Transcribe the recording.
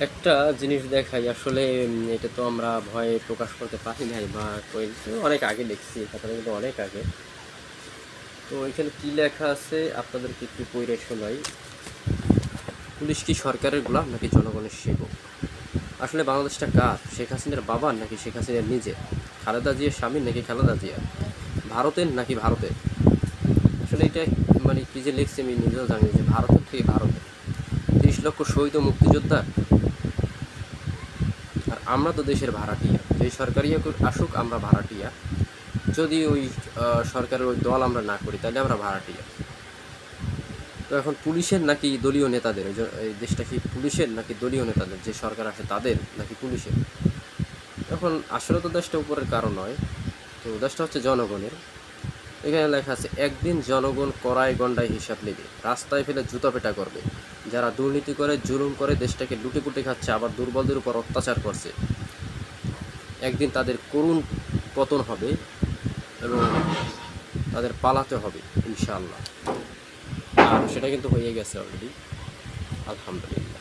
একটা জিনিস দেখাই আসলে এটা তো আমরা ভয়ে প্রকাশ করতে পারি নাই বা অনেক আগে দেখছি কথাটা কিন্তু অনেক আগে। তো এখানে কি লেখা আছে আপনাদেরকে একটু পড়ে শোনাই। পুলিশ কি সরকারের গোলাম নাকি জনগণের সেবক? আসলে বাংলাদেশটা কার? শেখ হাসিনার বাবার নাকি শেখ হাসিনার নিজে? খালেদা জিয়ার স্বামীর নাকি খালেদা জিয়া? ভারতের নাকি ভারতের? আসলে এটা মানে কি যে লিখছে আমি নিজেও জানি যে ভারতের থেকে ভারতের। 30 লক্ষ শহীদ ও মুক্তিযোদ্ধা। আর আমরা তো দেশের ভাড়াটিয়া, যেই সরকারি আসুক আমরা ভাড়াটিয়া। যদি ওই সরকারের ওই দল আমরা না করি তাহলে আমরা ভাড়াটিয়া। তো এখন পুলিশের নাকি দলীয় নেতাদের, এই দেশটা কি পুলিশের নাকি দলীয় নেতাদের, যে সরকার আসে তাদের নাকি পুলিশের? এখন আসলে তো দেশটা উপরের কারণ নয়, তো দেশটা হচ্ছে জনগণের। এখানে লেখা আছে, একদিন জনগণ কড়াই গন্ডায় হিসাব নেবে, রাস্তায় ফেলে জুতা পেটা করবে। যারা দুর্নীতি করে, জুলুম করে, দেশটাকে লুটে পুটে খাচ্ছে, আবার দুর্বলদের উপর অত্যাচার করছে, একদিন তাদের করুণ পতন হবে এবং তাদের পালাতে হবে ইনশাআল্লাহ। আর সেটা কিন্তু হয়ে গেছে অলরেডি, আলহামদুলিল্লাহ।